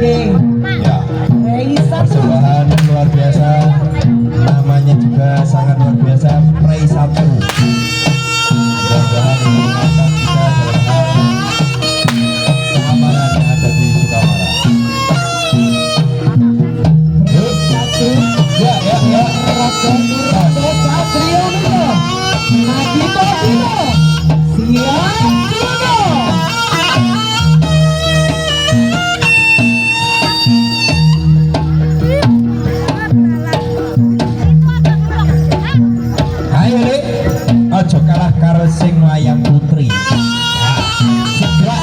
Ya, persembahan luar biasa, namanya juga sangat luar biasa, Prei 1. Mudah-mudahan ini menantang kita dalam hal keamanan yang ada di Sukamara. Yuk, ya, ya, ya. Ayo Lik, ojo kalah karo sing wayang putri. Segera.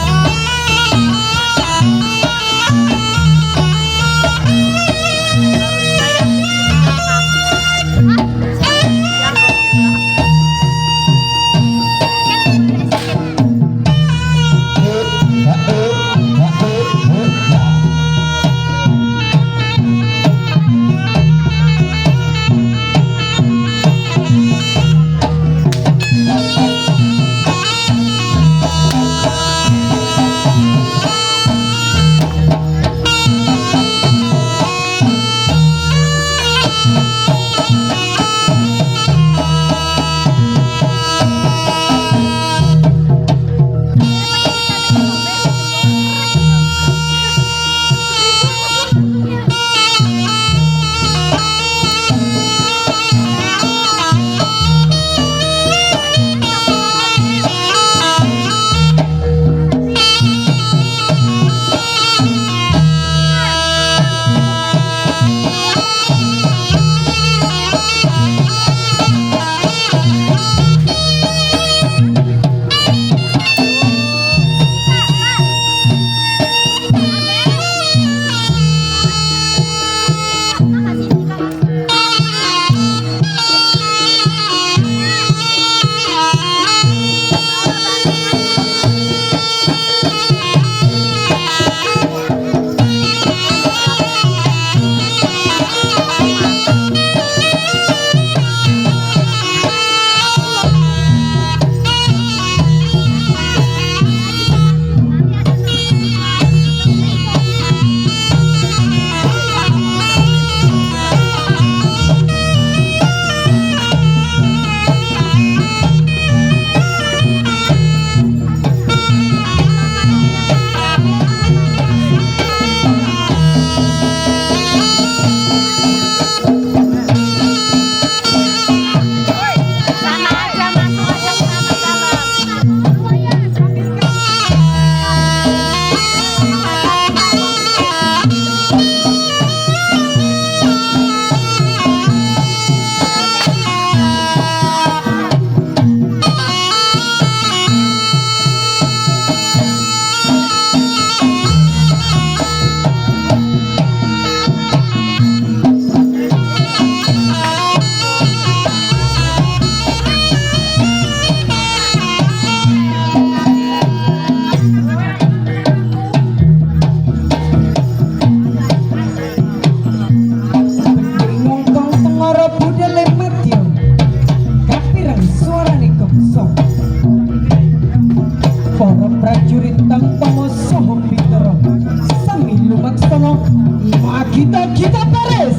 Kita beres.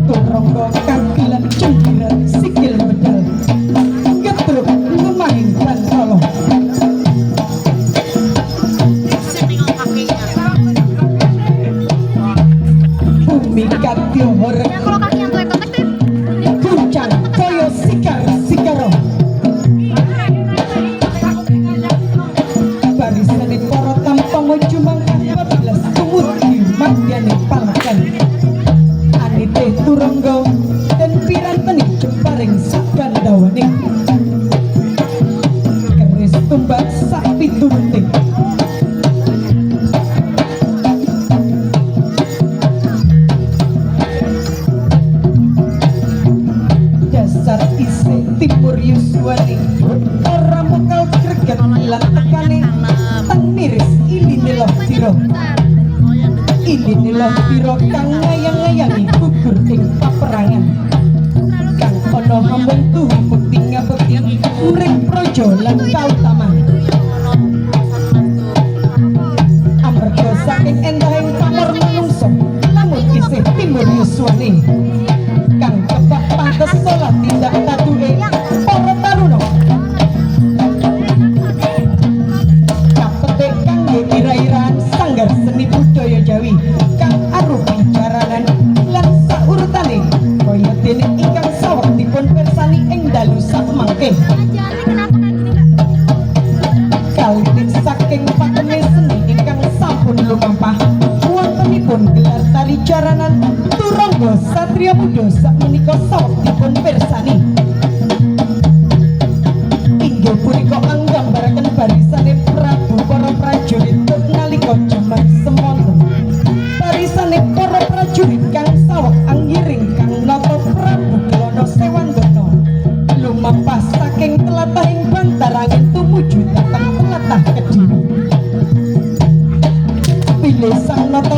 Turonggo kakilan cengkiran sikil bedal getruk ngemain dan tolong bumi katio horek guncang koyo sikar-sikaro barisane para tampang jumang 14 tumut madiane palakan anite turonggo dan piranteni jemparing sakandawane keris tumbak sapi turuting dasar isi timur yuswani ora mokal greget lan tekane tang miris iline loh tiro inilah piro kang ngayang-ngayangi gugur ing paperangan kang ana hambung tuhu bekti ngabekti urip praja lan kautaman punika saweg dipun pirsani. Inggih punika anggambaraken barisane Prabu para prajurit nalika jaman semonten. Barisane para prajurit kang saweg anggiring kang nata Prabu Kelana Sewandana lumampah saking tlatahing bantarangin tumuju dhateng tlatah Kediri. Bilih sang nata